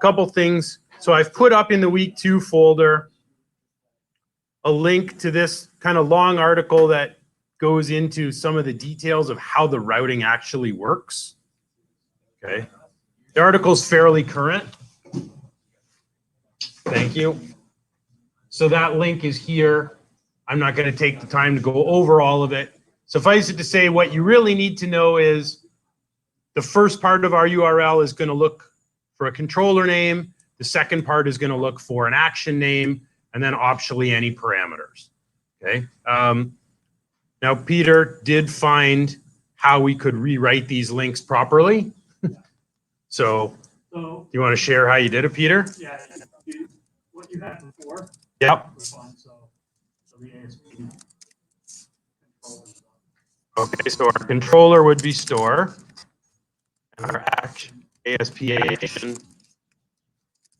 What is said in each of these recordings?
couple things. So I've put up in the week 2 folder a link to this kind of long article that goes into some of the details of how the routing actually works. Okay. The article's fairly current. Thank you. So that link is here. I'm not going to take the time to go over all of it. Suffice it to say, what you really need to know is the first part of our URL is going to look for a controller name. The second part is going to look for an action name, and then optionally any parameters. Okay. Now, Peter did find how we could rewrite these links properly. So, do you want to share how you did it, Peter? Yeah, what you had before. Yep. Fine, so the ASP. Okay, so our controller would be store, and our action, ASP action,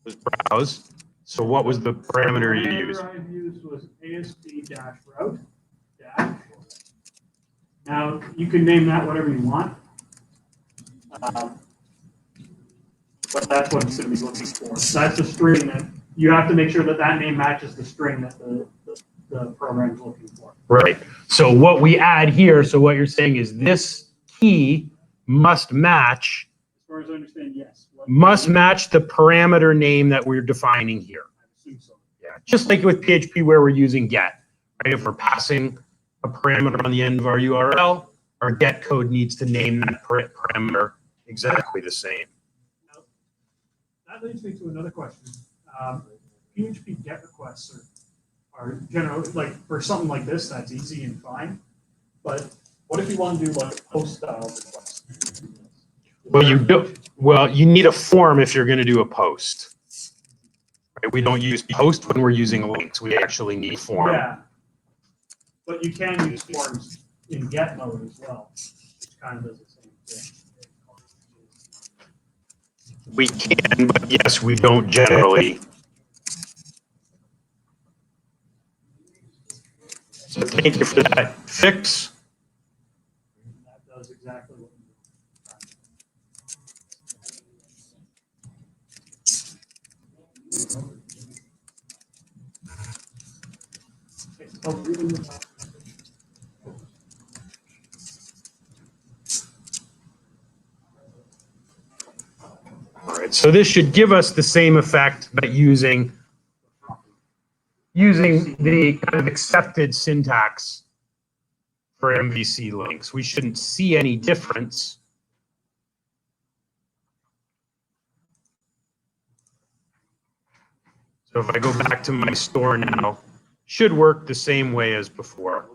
was browse. So what was the parameter you used? The parameter I used was ASP-route. Now, you can name that whatever you want. But that's what it's going to be looking for. That's the string that you have to make sure that that name matches the string that the program is looking for. Right. So what we add here, so what you're saying is this key must match. As far as I understand, yes. Must match the parameter name that we're defining here. I assume so. Yeah. Just like with PHP where we're using get. Right. If we're passing a parameter on the end of our URL, our get code needs to name that parameter exactly the same. That leads me to another question. PHP GET requests are generally, like for something like this, that's easy and fine. But what if you want to do like a post style request? Well, you need a form if you're going to do a post. Right? We don't use post when we're using links. We actually need form. Yeah. But you can use forms in GET mode as well, which kind of does the same thing. We can, but yes, we don't generally. So thank you for that fix. That does exactly what All right, so this should give us the same effect, but using the kind of accepted syntax for MVC links. We shouldn't see any difference. So if I go back to my store now, should work the same way as before.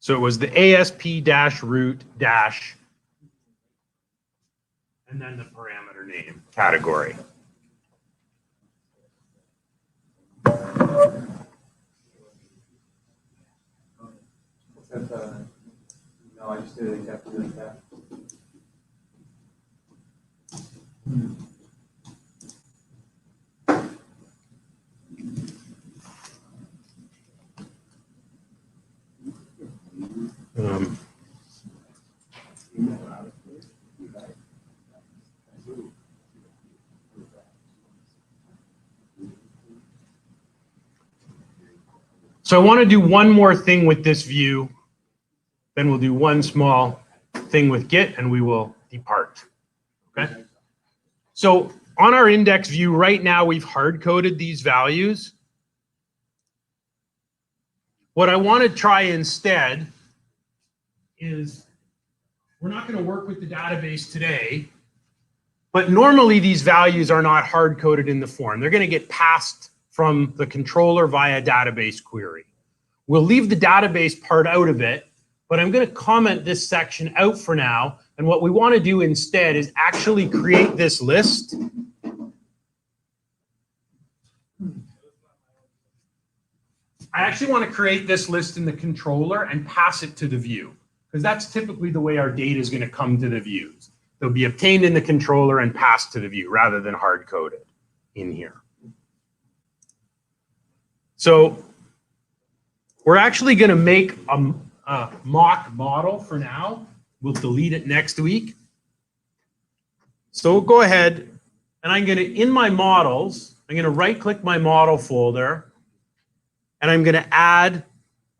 So it was the ASP-root- and then the parameter name category. No, I just did it exactly like that. So I want to do one more thing with this view. Then we'll do one small thing with Git and we will depart. Okay. So on our index view right now, we've hard coded these values. What I want to try instead is we're not going to work with the database today, but normally these values are not hard coded in the form. They're going to get passed from the controller via database query. We'll leave the database part out of it, but I'm going to comment this section out for now. And what we want to do instead is actually create this list. I actually want to create this list in the controller and pass it to the view, because that's typically the way our data is going to come to the views. They'll be obtained in the controller and passed to the view rather than hard coded in here. So we're actually going to make a mock model for now. We'll delete it next week. So we'll go ahead and I'm going to, in my models, I'm going to right click my model folder and I'm going to add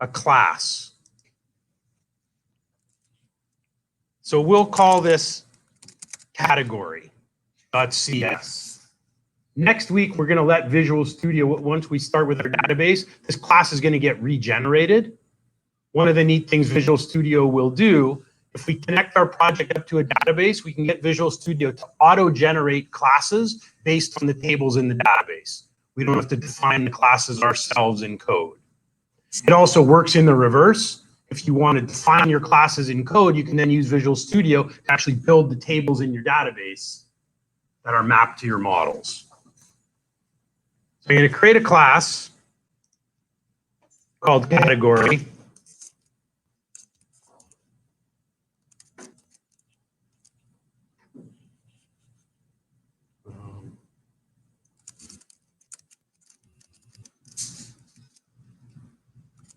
a class. So we'll call this category.cs. Next week, we're going to let Visual Studio, once we start with our database, this class is going to get regenerated. One of the neat things Visual Studio will do, if we connect our project up to a database, we can get Visual Studio to auto-generate classes based on the tables in the database. We don't have to define the classes ourselves in code. It also works in the reverse. If you want to define your classes in code, you can then use Visual Studio to actually build the tables in your database that are mapped to your models. So I'm going to create a class called category.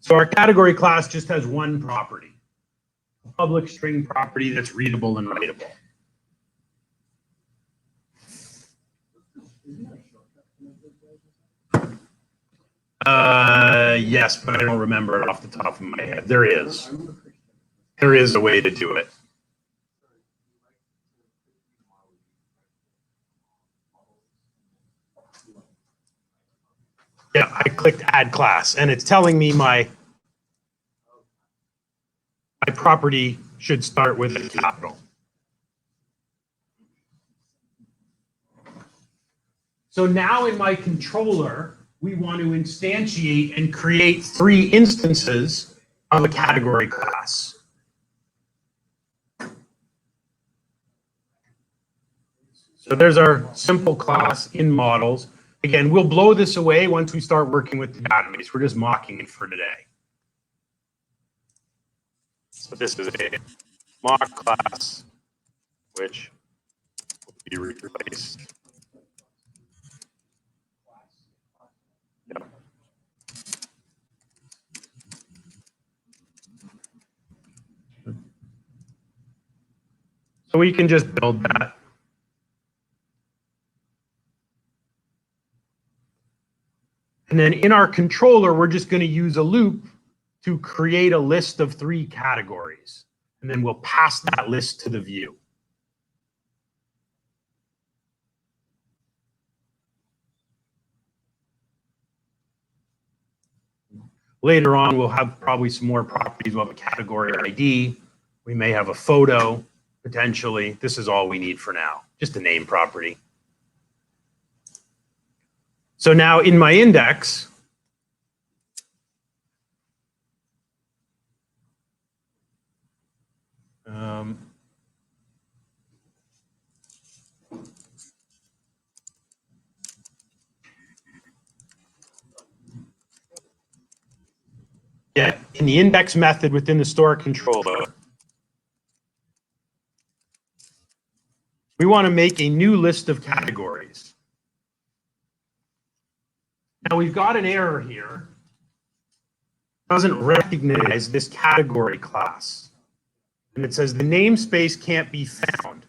So our category class just has one property, a public string property that's readable and writable. Yes, but I don't remember it off the top of my head. There is. There is a way to do it. Yeah, I clicked add class and it's telling me my property should start with a capital. So now in my controller, we want to instantiate and create 3 instances of a category class. So there's our simple class in models. Again, we'll blow this away once we start working with the database. We're just mocking it for today. So this is a mock class, which will be replaced. Yep. So we can just build that. And then in our controller, we're just going to use a loop to create a list of 3 categories. And then we'll pass that list to the view. Later on, we'll have probably some more properties. We'll have a category ID. We may have a photo, potentially. This is all we need for now, just a name property. So now in my index, yeah, in the index method within the store controller, we want to make a new list of categories. Now we've got an error here. It doesn't recognize this category class. And it says the namespace can't be found.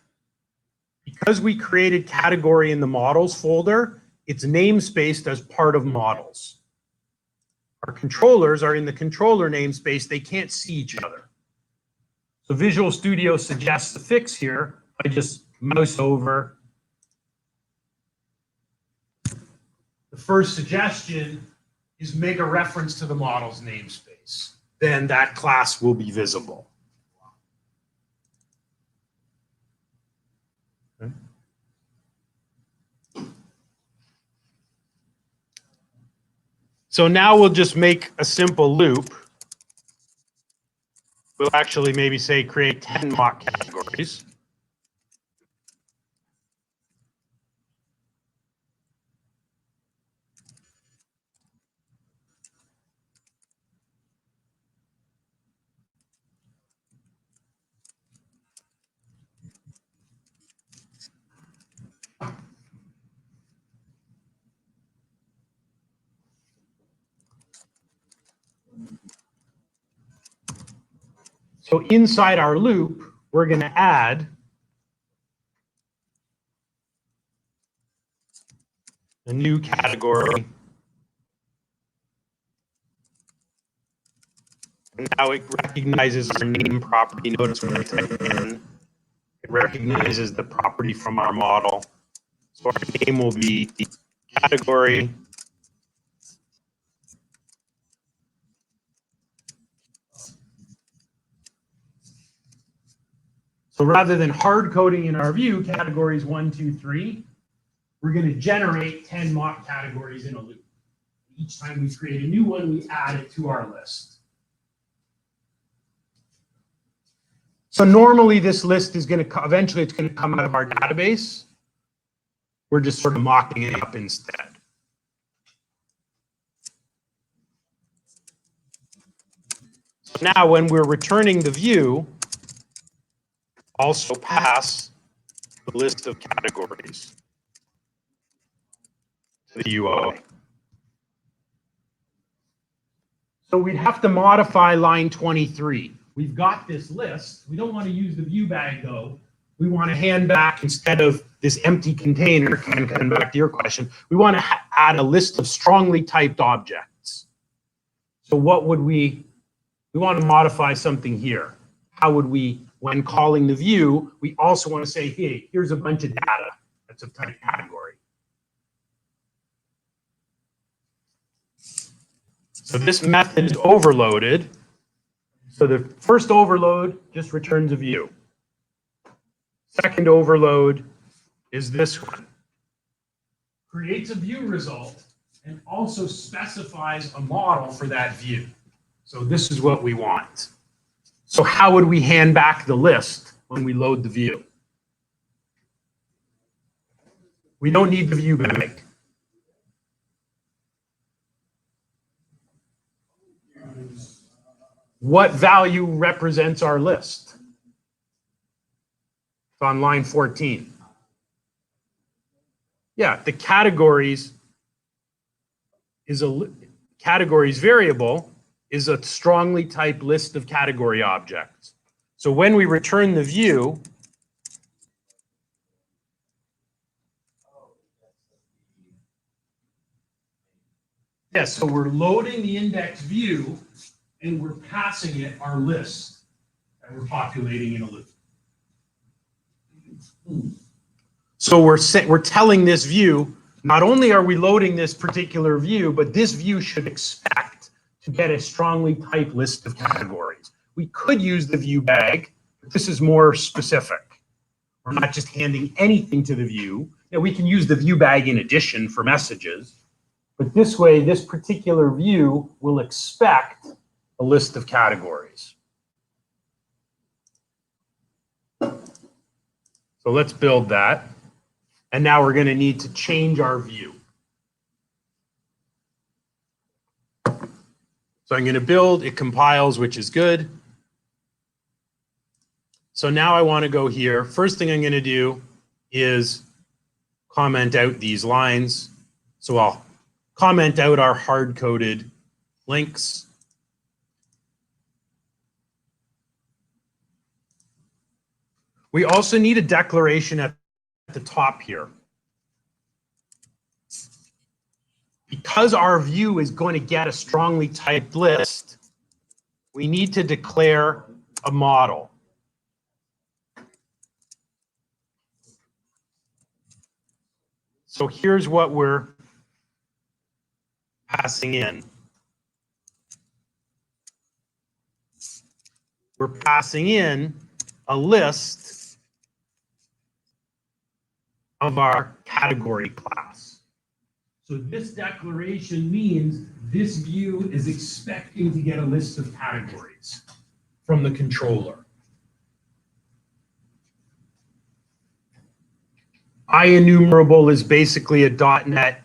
Because we created category in the models folder, it's namespaced as part of models. Our controllers are in the controller namespace. They can't see each other. So Visual Studio suggests a fix here. I just mouse over. The first suggestion is make a reference to the model's namespace. Then that class will be visible. Okay. So now we'll just make a simple loop. We'll actually maybe say create 10 mock categories. So inside our loop, we're going to add a new category. And now it recognizes our name property. Notice when I type in, it recognizes the property from our model. So our name will be category. So rather than hard coding in our view, categories 1, 2, 3, we're going to generate 10 mock categories in a loop. Each time we create a new one, we add it to our list. So normally this list is going to, eventually it's going to come out of our database. We're just sort of mocking it up instead. So now when we're returning the view, also pass the list of categories to the UI. So we'd have to modify line 23. We've got this list. We don't want to use the view bag though. We want to hand back, instead of this empty container, and coming back to your question, we want to add a list of strongly typed objects. So what would we want to modify something here. How would we, when calling the view, we also want to say, hey, here's a bunch of data that's of type category. So this method is overloaded. So the first overload just returns a view. Second overload is this one. Creates a view result and also specifies a model for that view. So this is what we want. So how would we hand back the list when we load the view? We don't need the view bag. What value represents our list? It's on line 14. Yeah, the categories is a categories variable is a strongly typed list of category objects. So when we return the view, yes, so we're loading the index view and we're passing it our list that we're populating in a loop. So we're telling this view, not only are we loading this particular view, but this view should expect to get a strongly typed list of categories. We could use the view bag, but this is more specific. We're not just handing anything to the view. Now, we can use the view bag in addition for messages, but this way, this particular view will expect a list of categories. So let's build that. And now we're going to need to change our view. So I'm going to build, it compiles, which is good. So now I want to go here. First thing I'm going to do is comment out these lines. So I'll comment out our hard-coded links. We also need a declaration at the top here. Because our view is going to get a strongly typed list, we need to declare a model. So here's what we're passing in. We're passing in a list of our category class. So this declaration means this view is expecting to get a list of categories from the controller. IEnumerable is basically a .NET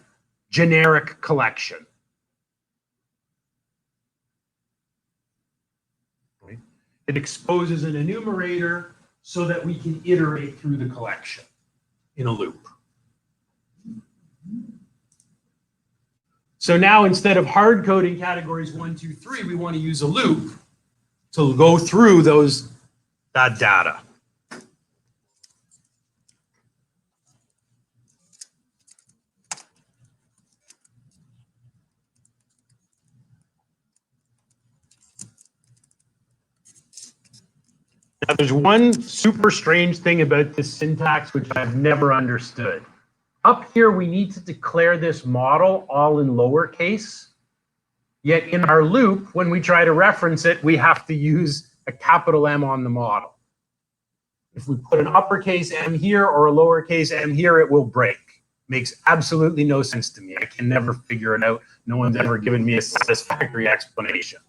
generic collection. It exposes an enumerator so that we can iterate through the collection in a loop. So now instead of hard coding categories 1, 2, 3, we want to use a loop to go through that data. Now, there's one super strange thing about this syntax which I've never understood. Up here, we need to declare this model all in lowercase. Yet in our loop, when we try to reference it, we have to use a capital M on the model. If we put an uppercase M here or a lowercase m here, it will break. Makes absolutely no sense to me. I can never figure it out. No one's ever given me a satisfactory explanation.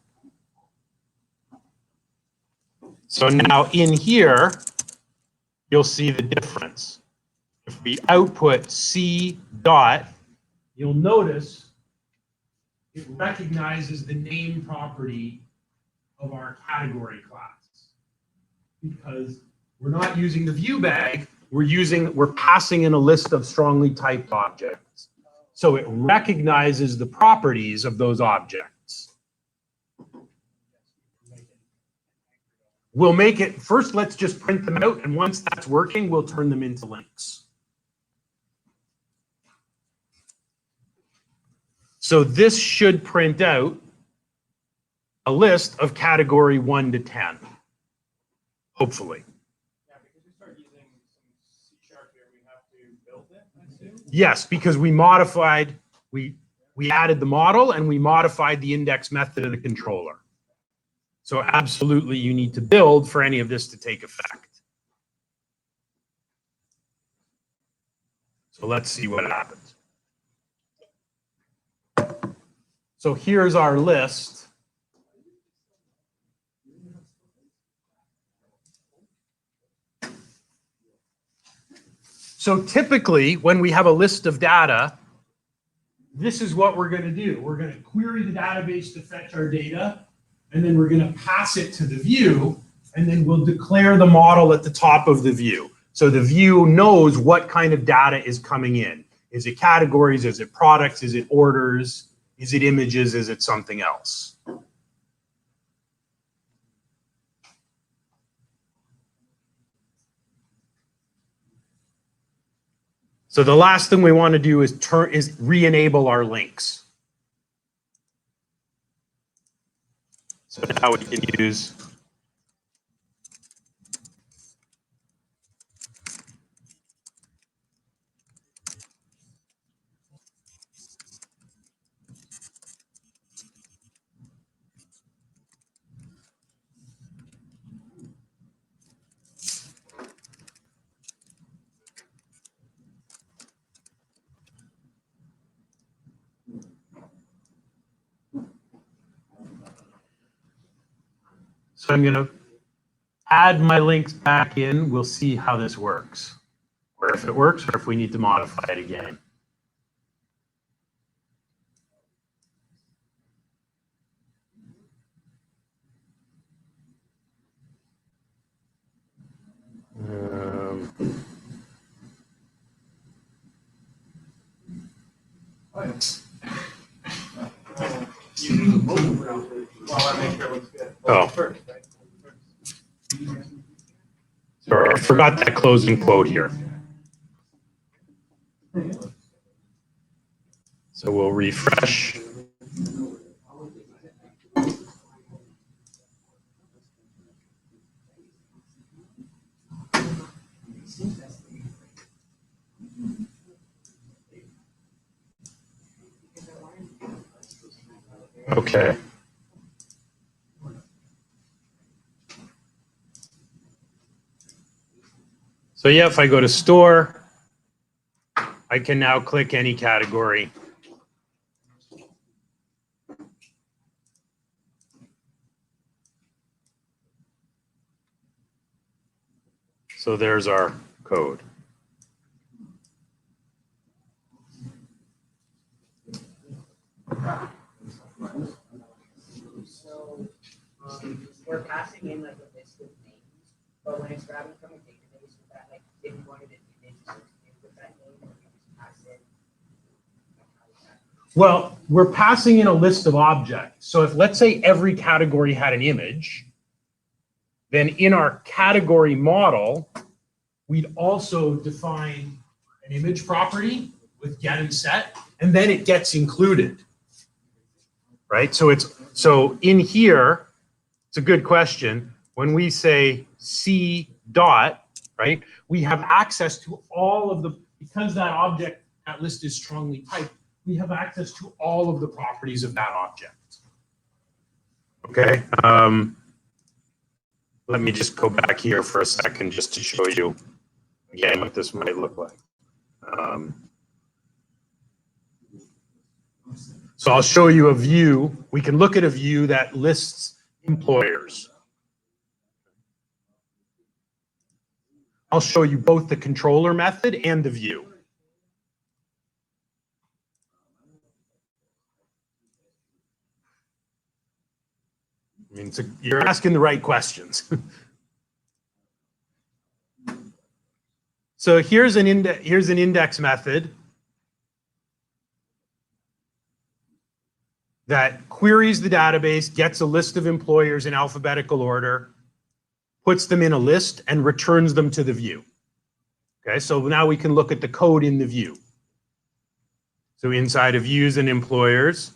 So now in here, you'll see the difference. If we output C dot, you'll notice it recognizes the name property of our category class. Because we're not using the view bag, we're passing in a list of strongly typed objects. So it recognizes the properties of those objects. We'll make it, first let's just print them out, and once that's working, we'll turn them into links. So this should print out a list of category 1 to 10, hopefully. Yeah, because we start using some C# here, we have to build it, I assume? Yes, because we modified, we added the model and we modified the index method of the controller. So absolutely you need to build for any of this to take effect. So let's see what happens. So here's our list. So typically, when we have a list of data, this is what we're going to do. We're going to query the database to fetch our data, and then we're going to pass it to the view, and then we'll declare the model at the top of the view. So the view knows what kind of data is coming in. Is it categories? Is it products? Is it orders? Is it images? Is it something else? So the last thing we want to do is re-enable our links. So now we can use So I'm going to add my links back in. We'll see how this works, or if it works, or if we need to modify it again. Oh, yeah. Using the mobile browser, well, I make sure it looks good. Oh. First, right? Sorry, I forgot that closing quote here. So we'll refresh. Okay. So yeah, if I go to store, I can now click any category. So there's our code. So we're passing in like a list of names, but when it's grabbing from a database with that, like if you wanted it to be with that name, or you just pass in. Well, we're passing in a list of objects. So if, let's say, every category had an image, then in our category model, we'd also define an image property with get and set, and then it gets included, right? So in here, it's a good question. When we say C dot, right, we have access to all of the, because that object, that list is strongly typed, we have access to all of the properties of that object. Okay. Let me just go back here for a second just to show you again what this might look like. So I'll show you a view. We can look at a view that lists employers. I'll show you both the controller method and the view. I mean, you're asking the right questions. So here's an index method that queries the database, gets a list of employers in alphabetical order, puts them in a list, and returns them to the view. Okay, so now we can look at the code in the view. So inside of views and employers,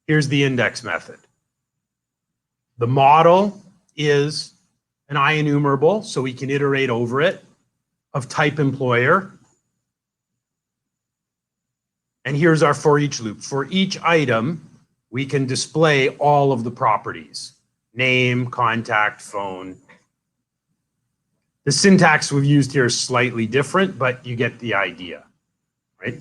here's the index method. The model is an IEnumerable, so we can iterate over it, of type employer. And here's our for each loop. For each item, we can display all of the properties: name, contact, phone. The syntax we've used here is slightly different, but you get the idea, right?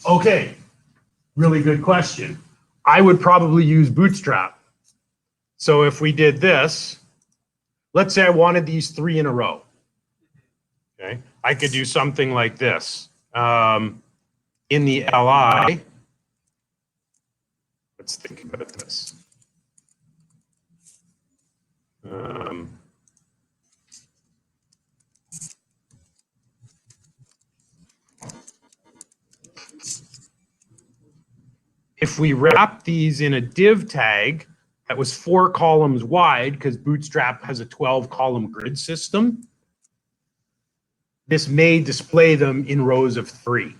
Okay, really good question. I would probably use Bootstrap. So if we did this, let's say I wanted these 3 in a row. Okay, I could do something like this. In the LI, let's think about this. If we wrap these in a div tag that was 4 columns wide, because Bootstrap has a 12-column grid system, this may display them in rows of 3.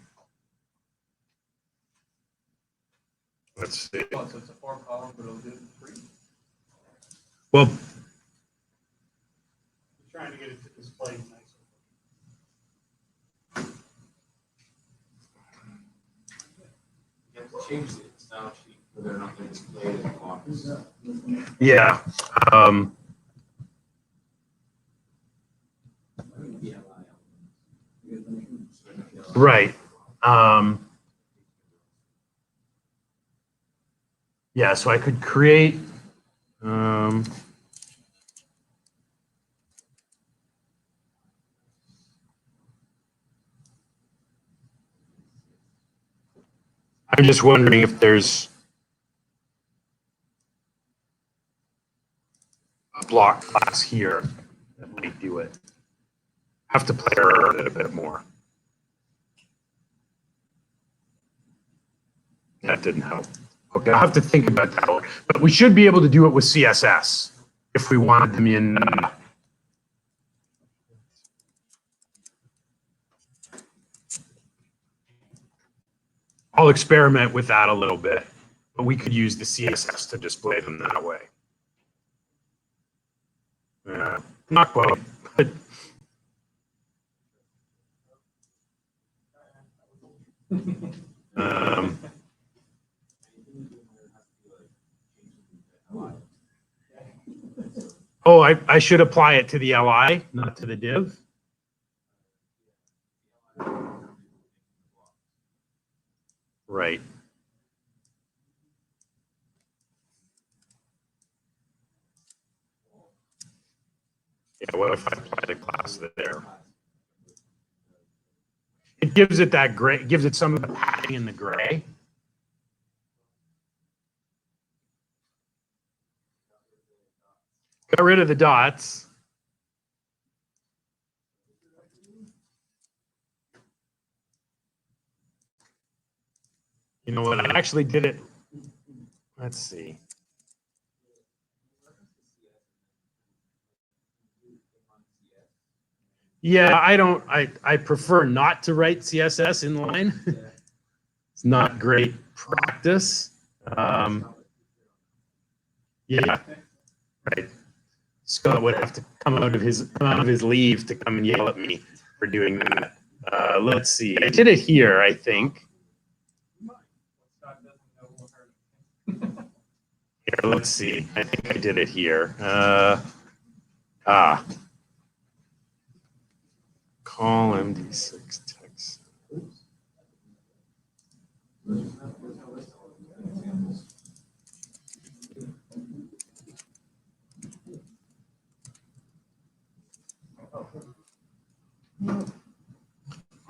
Let's see. Oh, so it's a 4-column, but it'll do 3. Well, Trying to get it to display nicer. You have to change the style sheet whether or not they're displayed in the box. yeah. Right. Yeah, so I could create I'm just wondering if there's a block class here that might do it. Have to play around with it a bit more. That didn't help. Okay, I'll have to think about that one. But we should be able to do it with CSS if we wanted them in. I'll experiment with that a little bit, but we could use the CSS to display them that way. Not quite, but oh, I should apply it to the LI, not to the div. Right. Yeah, what if I apply the class there? It gives it that gray, gives it some of the padding in the gray. Got rid of the dots. You know what? I actually did it. Let's see. Yeah, I prefer not to write CSS inline. It's not great practice. Yeah, right. Scott would have to come out of his leave to come and yell at me for doing that. Let's see. I did it here, I think. Here, let's see. I think I did it here. Call MD6 text.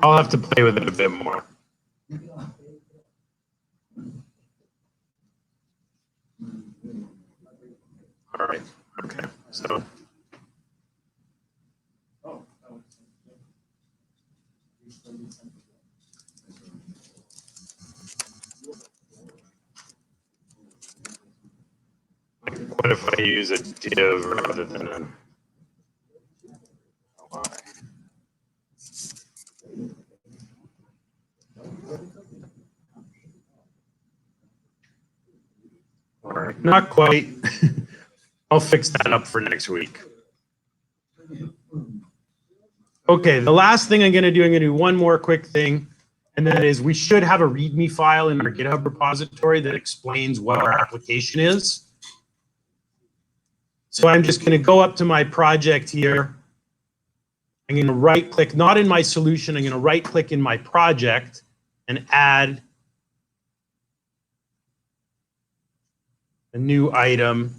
I'll have to play with it a bit more. All right. Okay. So. What if I use a div rather than a y? All right, not quite. I'll fix that up for next week. Okay, the last thing I'm going to do one more quick thing, and that is we should have a README file in our GitHub repository that explains what our application is. So I'm just going to go up to my project here. I'm going to right click, not in my solution, I'm going to right click in my project and add a new item.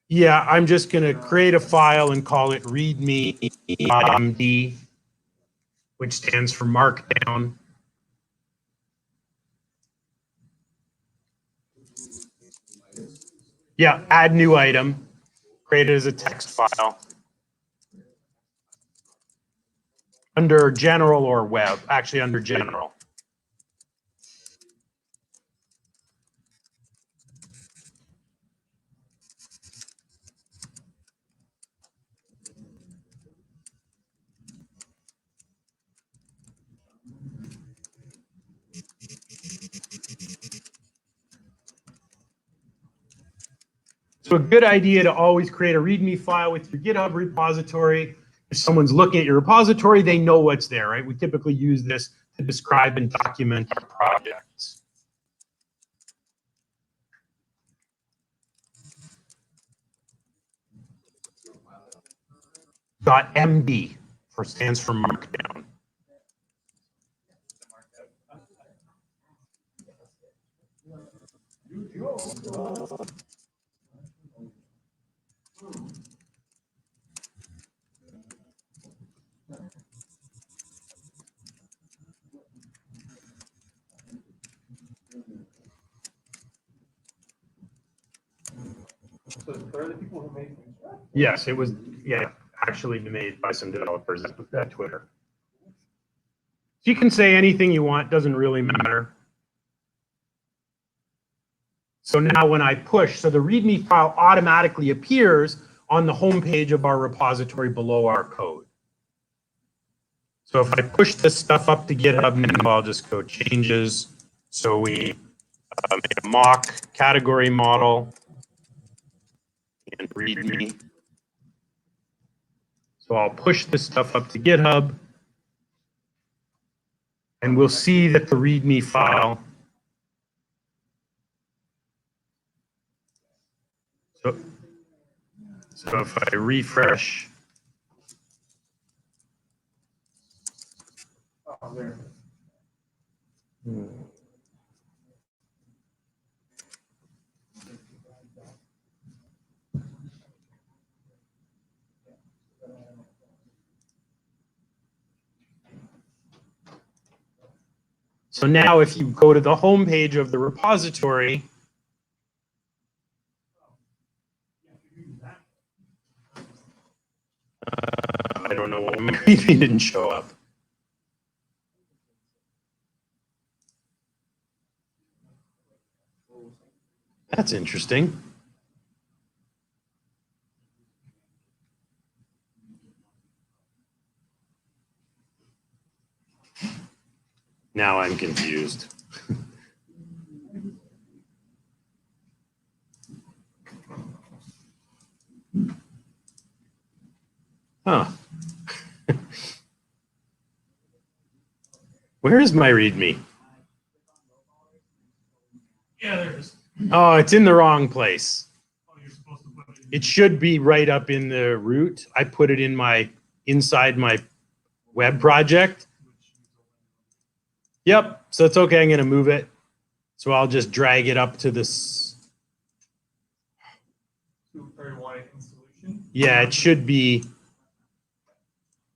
Yeah, I'm just going to create a file and call it readme.md, which stands for Markdown. Yeah, add new item, create it as a text file. Under general or web, actually under general. So a good idea to always create a README file with your GitHub repository. If someone's looking at your repository, they know what's there, right? We typically use this to describe and document our projects. .md stands for Markdown. So they're the people who made Bootstrap? Yes, it was, yeah, actually made by some developers at Twitter. So you can say anything you want, doesn't really matter. So now when I push, so the README file automatically appears on the home page of our repository below our code. So if I push this stuff up to GitHub now, I'll just go changes. So we made a mock category model and README. So I'll push this stuff up to GitHub, and we'll see that the README file. So if I refresh, Oh, there. So now if you go to the home page of the repository, I don't know, maybe it didn't show up. That's interesting. Now I'm confused. Huh. Where is my README? Yeah, there it is. Oh, it's in the wrong place. Oh, you're supposed to put it in. It should be right up in the root. I put it in my, inside my web project. Yep, so it's okay, I'm gonna move it. So I'll just drag it up to this. Or you want it in solution? Yeah, it should be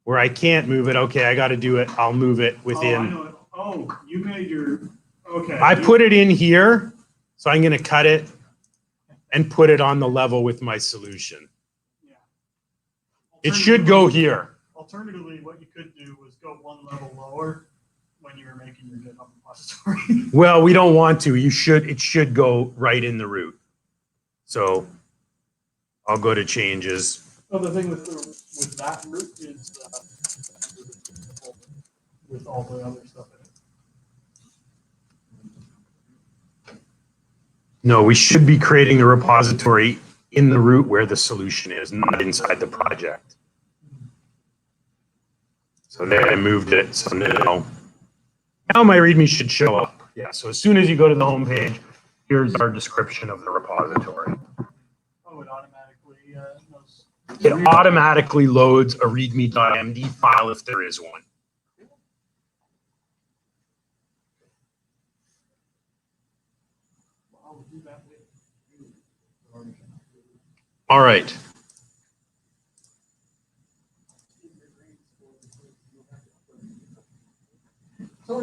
where I can't move it. Okay, I gotta do it. I'll move it Oh, I within. know it. Oh, you made your, okay. I put it in here, so I'm gonna cut it and put it on the level with my solution. Yeah. It should go here. Alternatively, what you could do was go one level lower when you were making your GitHub repository. Well, we don't want to. It should go right in the root. So I'll go to changes. Well, the thing with that root is with all the other stuff in it. No, we should be creating the repository in the root where the solution is, not inside the project. So there I moved it. So now my README should show up. Yeah, so as soon as you go to the home page, here's our description of the repository. Oh, it automatically knows. It automatically loads a readme.md file if there is one. I'll do that with. All right.